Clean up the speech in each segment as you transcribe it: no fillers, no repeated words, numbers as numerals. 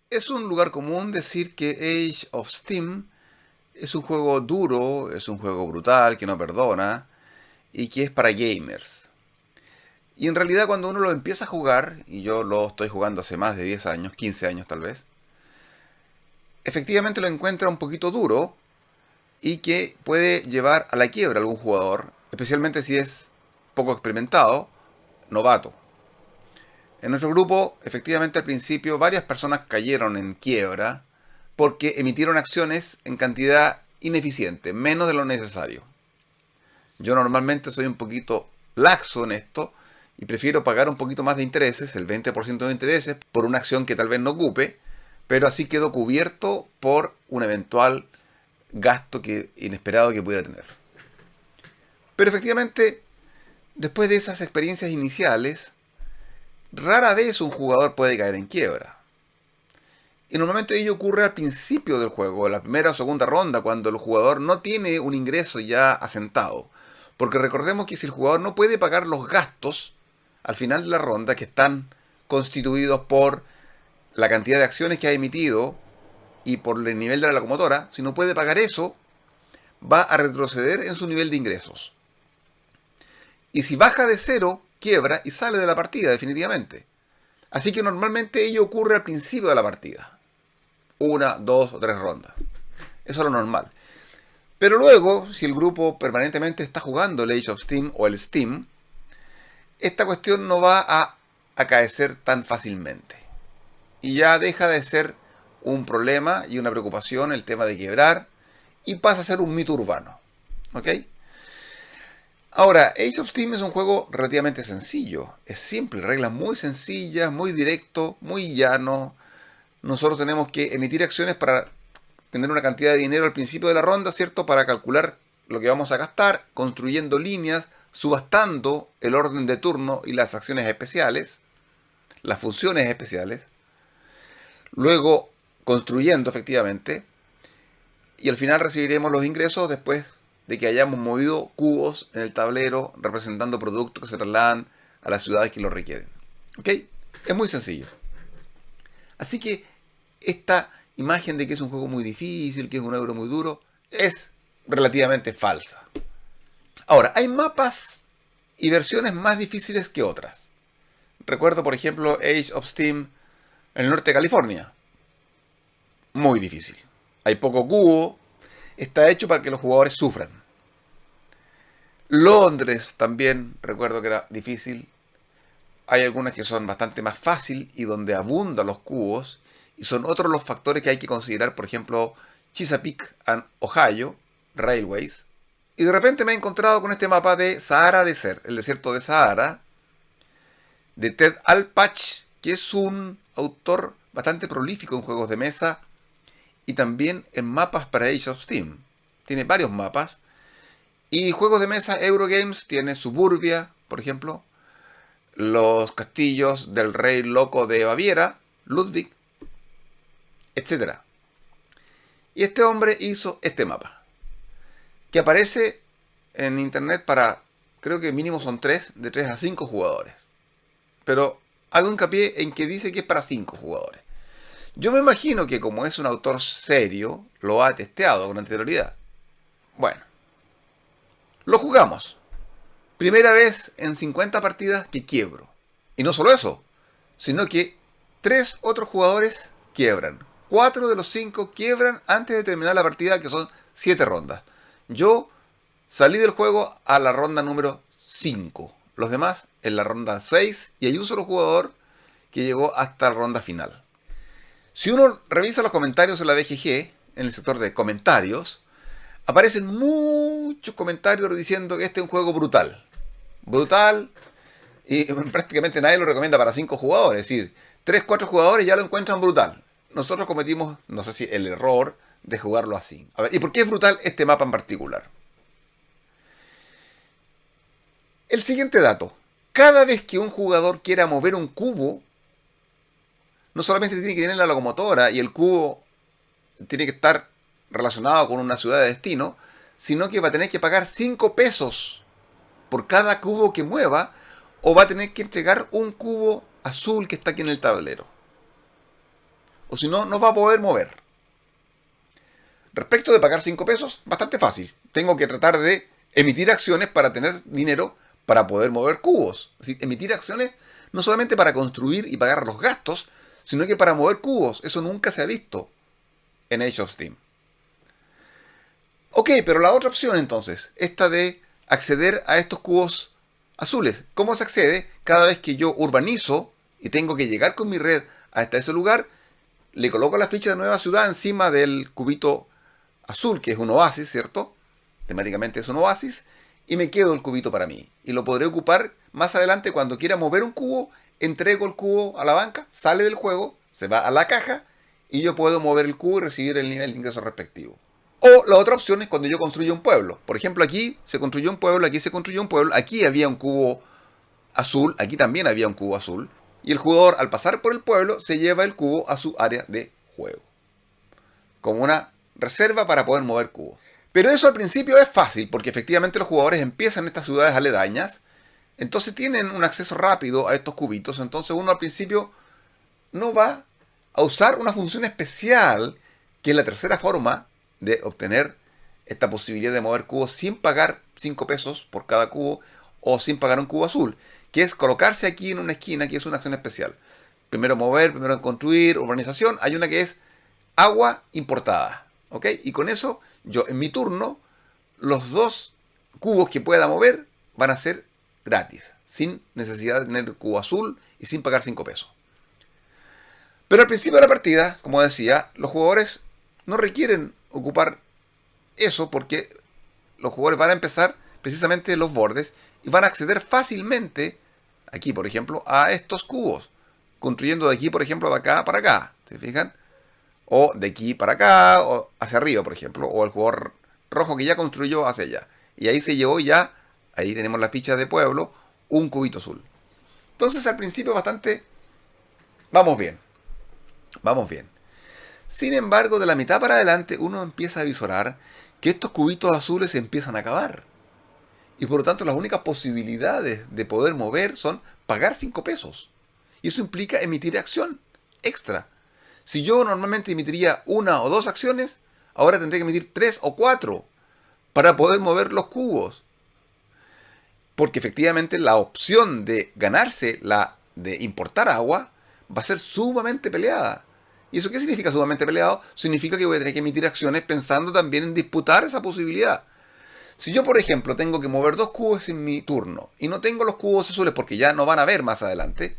Es un lugar común decir que Age of Steam es un juego duro, es un juego brutal, que no perdona y que es para gamers. Y en realidad cuando uno lo empieza a jugar, y yo lo estoy jugando hace más de 10 años, 15 años tal vez, efectivamente lo encuentra un poquito duro y que puede llevar a la quiebra a algún jugador, especialmente si es poco experimentado, novato. En nuestro grupo, efectivamente al principio varias personas cayeron en quiebra porque emitieron acciones en cantidad ineficiente, menos de lo necesario. Yo normalmente soy un poquito laxo en esto y prefiero pagar un poquito más de intereses, el 20% de intereses, por una acción que tal vez no ocupe, pero así quedo cubierto por un eventual gasto inesperado que pudiera tener. Pero efectivamente, después de esas experiencias iniciales, rara vez un jugador puede caer en quiebra. Y normalmente ello ocurre al principio del juego, en la primera o segunda ronda, cuando el jugador no tiene un ingreso ya asentado. Porque recordemos que si el jugador no puede pagar los gastos al final de la ronda, que están constituidos por la cantidad de acciones que ha emitido y por el nivel de la locomotora, si no puede pagar eso, va a retroceder en su nivel de ingresos. Y si baja de cero, quiebra y sale de la partida definitivamente. Así que normalmente ello ocurre al principio de la partida. Una, dos o tres rondas. Eso es lo normal. Pero luego, si el grupo permanentemente está jugando el Age of Steam o el Steam, esta cuestión no va a acaecer tan fácilmente. Y ya deja de ser un problema y una preocupación el tema de quebrar y pasa a ser un mito urbano. ¿Ok? Ahora, Age of Steam es un juego relativamente sencillo. Es simple, reglas muy sencillas, muy directo, muy llano. Nosotros tenemos que emitir acciones para tener una cantidad de dinero al principio de la ronda, ¿cierto? Para calcular lo que vamos a gastar, construyendo líneas, subastando el orden de turno y las acciones especiales, las funciones especiales. Luego, construyendo efectivamente. Y al final recibiremos los ingresos después de que hayamos movido cubos en el tablero representando productos que se trasladan a las ciudades que lo requieren. ¿Ok? Es muy sencillo. Así que esta imagen de que es un juego muy difícil, que es un euro muy duro, es relativamente falsa. Ahora, hay mapas y versiones más difíciles que otras. Recuerdo, por ejemplo, Age of Steam en el norte de California. Muy difícil. Hay poco cubo. Está hecho para que los jugadores sufran. Londres también, recuerdo que era difícil. Hay algunas que son bastante más fácil y donde abundan los cubos. Y son otros los factores que hay que considerar, por ejemplo, Chesapeake and Ohio Railways. Y de repente me he encontrado con este mapa de Sahara Desert, el desierto de Sahara, de Ted Alpach, que es un autor bastante prolífico en juegos de mesa y también en mapas para Age of Steam. Tiene varios mapas. Y juegos de mesa, Eurogames tiene Suburbia, por ejemplo, los castillos del rey loco de Baviera, Ludwig, etcétera. Y este hombre hizo este mapa, que aparece en internet para, creo que mínimo son 3, de 3 a 5 jugadores. Pero hago hincapié en que dice que es para 5 jugadores. Yo me imagino que como es un autor serio, lo ha testeado con anterioridad. Bueno, lo jugamos. Primera vez en 50 partidas que quiebro. Y no solo eso, sino que 3 otros jugadores quiebran. 4 de los 5 quiebran antes de terminar la partida, que son 7 rondas. Yo salí del juego a la ronda número 5. Los demás en la ronda 6 y hay un solo jugador que llegó hasta la ronda final. Si uno revisa los comentarios en la BGG, en el sector de comentarios, aparecen muchos comentarios diciendo que este es un juego brutal. Brutal, y prácticamente nadie lo recomienda para 5 jugadores. Es decir, 3 4 jugadores ya lo encuentran brutal. Nosotros cometimos, no sé si el error de jugarlo así. A ver, ¿y por qué es brutal este mapa en particular? El siguiente dato. Cada vez que un jugador quiera mover un cubo, no solamente tiene que tener la locomotora y el cubo tiene que estar relacionado con una ciudad de destino, sino que va a tener que pagar 5 pesos por cada cubo que mueva, o va a tener que entregar un cubo azul que está aquí en el tablero. o si no, no va a poder mover. Respecto de pagar 5 pesos, bastante fácil. Tengo que tratar de emitir acciones para tener dinero para poder mover cubos. Es decir, emitir acciones no solamente para construir y pagar los gastos, sino que para mover cubos. Eso nunca se ha visto en Age of Steam. Ok, pero la otra opción entonces, esta de acceder a estos cubos azules. ¿Cómo se accede? Cada vez que yo urbanizo y tengo que llegar con mi red hasta ese lugar, le coloco la ficha de nueva ciudad encima del cubito azul, que es un oasis, ¿cierto? Temáticamente es un oasis, y me quedo el cubito para mí. Y lo podré ocupar más adelante cuando quiera mover un cubo, entrego el cubo a la banca, sale del juego, se va a la caja, y yo puedo mover el cubo y recibir el nivel de ingreso respectivo. O la otra opción es cuando yo construyo un pueblo. Por ejemplo, aquí se construyó un pueblo, aquí se construyó un pueblo, aquí había un cubo azul, aquí también había un cubo azul, y el jugador al pasar por el pueblo se lleva el cubo a su área de juego, como una reserva para poder mover cubos. Pero eso al principio es fácil, porque efectivamente los jugadores empiezan en estas ciudades aledañas, entonces tienen un acceso rápido a estos cubitos, entonces uno al principio no va a usar una función especial, que es la tercera forma de obtener esta posibilidad de mover cubos sin pagar 5 pesos por cada cubo o sin pagar un cubo azul, que es colocarse aquí en una esquina, que es una acción especial. Primero mover, primero construir, urbanización. Hay una que es agua importada, ¿ok? Y con eso yo en mi turno, los 2 cubos que pueda mover van a ser gratis, sin necesidad de tener el cubo azul y sin pagar 5 pesos. Pero al principio de la partida, como decía, los jugadores no requieren ocupar eso, porque los jugadores van a empezar precisamente los bordes y van a acceder fácilmente, aquí por ejemplo, a estos cubos, construyendo de aquí, por ejemplo, de acá para acá, ¿se fijan? O de aquí para acá, o hacia arriba, por ejemplo, o el jugador rojo que ya construyó hacia allá. Y ahí se llevó ya, ahí tenemos la ficha de pueblo, un cubito azul. Entonces al principio bastante, vamos bien, vamos bien. Sin embargo, de la mitad para adelante uno empieza a visorar que estos cubitos azules se empiezan a acabar. Y por lo tanto las únicas posibilidades de poder mover son pagar 5 pesos. Y eso implica emitir acción extra. Si yo normalmente emitiría 1 o 2 acciones, ahora tendré que emitir 3 o 4 para poder mover los cubos. Porque efectivamente la opción de ganarse la de importar agua va a ser sumamente peleada. ¿Y eso qué significa sumamente peleado? Significa que voy a tener que emitir acciones pensando también en disputar esa posibilidad. Si yo, por ejemplo, tengo que mover 2 cubos en mi turno y no tengo los cubos azules porque ya no van a ver más adelante,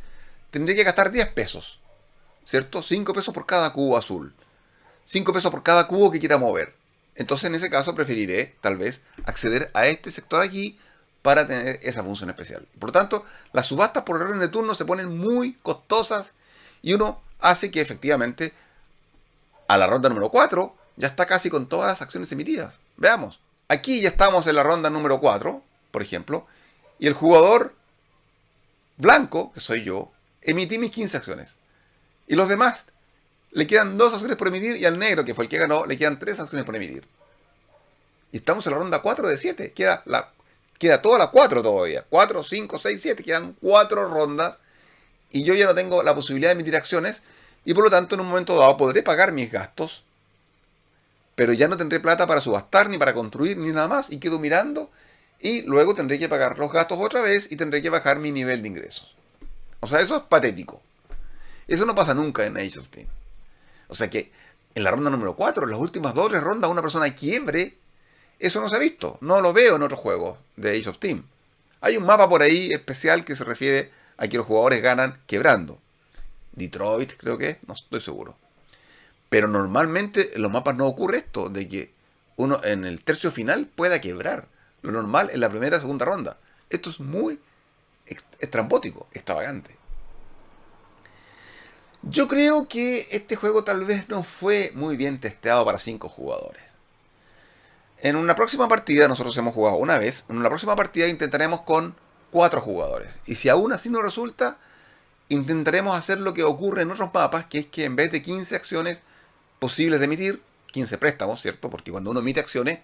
tendré que gastar 10 pesos, ¿cierto? 5 pesos por cada cubo azul. 5 pesos por cada cubo que quiera mover. Entonces, en ese caso, preferiré, tal vez, acceder a este sector aquí para tener esa función especial. Por lo tanto, las subastas por orden de turno se ponen muy costosas y uno hace que efectivamente a la ronda número 4 ya está casi con todas las acciones emitidas. Veamos. Aquí ya estamos en la ronda número 4, por ejemplo, y el jugador blanco, que soy yo, emití mis 15 acciones. Y los demás le quedan 2 acciones por emitir, y al negro, que fue el que ganó, le quedan 3 acciones por emitir. Y estamos en la ronda 4 de 7. Queda toda la 4 todavía. 4, 5, 6, 7. Quedan 4 rondas. Y yo ya no tengo la posibilidad de emitir acciones. Y por lo tanto, en un momento dado, podré pagar mis gastos. Pero ya no tendré plata para subastar, ni para construir, ni nada más. Y quedo mirando. Y luego tendré que pagar los gastos otra vez. Y tendré que bajar mi nivel de ingresos. O sea, eso es patético. Eso no pasa nunca en Age of Steam. O sea que en la ronda número 4, en las últimas 2 o 3 rondas, una persona quiebre. Eso no se ha visto. No lo veo en otros juegos de Age of Steam. Hay un mapa por ahí especial que se refiere a que los jugadores ganan quebrando. Detroit, creo que es. No estoy seguro. Pero normalmente en los mapas no ocurre esto, de que uno en el tercio final pueda quebrar. Lo normal en la primera o segunda ronda. Esto es muy estrambótico, extravagante. Yo creo que este juego tal vez no fue muy bien testeado para 5 jugadores. En una próxima partida, nosotros hemos jugado una vez, en una próxima partida intentaremos con 4 jugadores. Y si aún así no resulta, intentaremos hacer lo que ocurre en otros mapas, que es que en vez de 15 acciones posibles de emitir, 15 préstamos, ¿cierto? Porque cuando uno emite acciones,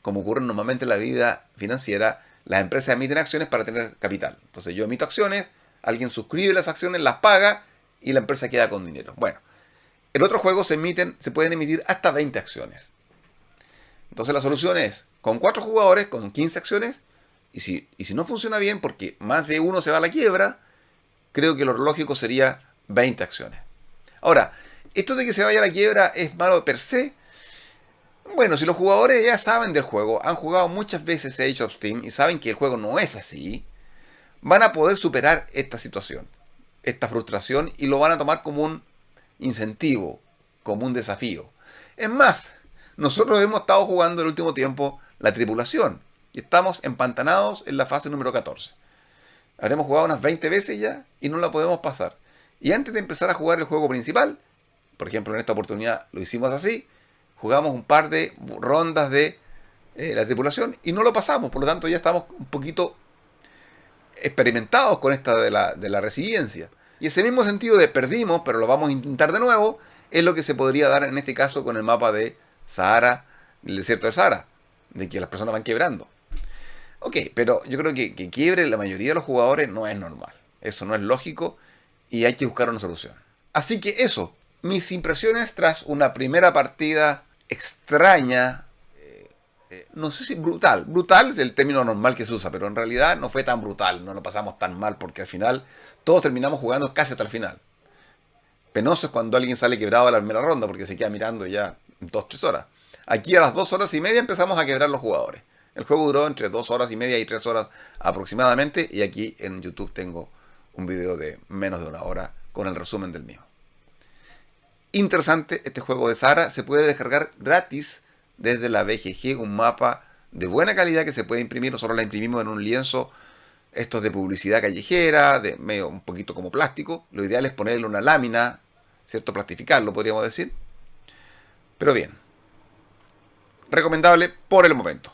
como ocurre normalmente en la vida financiera, las empresas emiten acciones para tener capital. Entonces yo emito acciones, alguien suscribe las acciones, las paga y la empresa queda con dinero. Bueno, En otros juegos se pueden emitir hasta 20 acciones. Entonces la solución es, con 4 jugadores, con 15 acciones, y si no funciona bien porque más de uno se va a la quiebra, creo que lo lógico sería 20 acciones. Ahora, esto de que se vaya a la quiebra es malo per se. Bueno, si los jugadores ya saben del juego, han jugado muchas veces Age of Steam y saben que el juego no es así, van a poder superar esta situación, esta frustración, y lo van a tomar como un incentivo, como un desafío. Es más, nosotros hemos estado jugando el último tiempo la tripulación y estamos empantanados en la fase número 14. Habremos jugado unas 20 veces ya y no la podemos pasar. Y antes de empezar a jugar el juego principal, por ejemplo en esta oportunidad lo hicimos así, jugamos un par de rondas de la tripulación y no lo pasamos, por lo tanto ya estamos un poquito experimentados con esta de la resiliencia. Y ese mismo sentido de perdimos, pero lo vamos a intentar de nuevo, es lo que se podría dar en este caso con el mapa de Sahara, el desierto de Sahara, de que las personas van quebrando. Ok, pero yo creo que quiebre la mayoría de los jugadores no es normal. Eso no es lógico y hay que buscar una solución. Así que eso, mis impresiones tras una primera partida extraña, no sé si brutal. Brutal es el término normal que se usa, pero en realidad no fue tan brutal, no lo pasamos tan mal, porque al final todos terminamos jugando casi hasta el final. Penoso es cuando alguien sale quebrado a la primera ronda, porque se queda mirando ya 2-3 horas. Aquí a las 2 horas y media empezamos a quebrar los jugadores. El juego duró entre 2 horas y media y 3 horas aproximadamente, y aquí en YouTube tengo un video de menos de 1 hora con el resumen del mismo. Interesante este juego de Sahara, se puede descargar gratis desde la BGG, un mapa de buena calidad que se puede imprimir. Nosotros la imprimimos en un lienzo, estos de publicidad callejera, de medio un poquito como plástico. Lo ideal es ponerle una lámina, ¿cierto? Plastificarlo, podríamos decir. Pero bien, recomendable por el momento.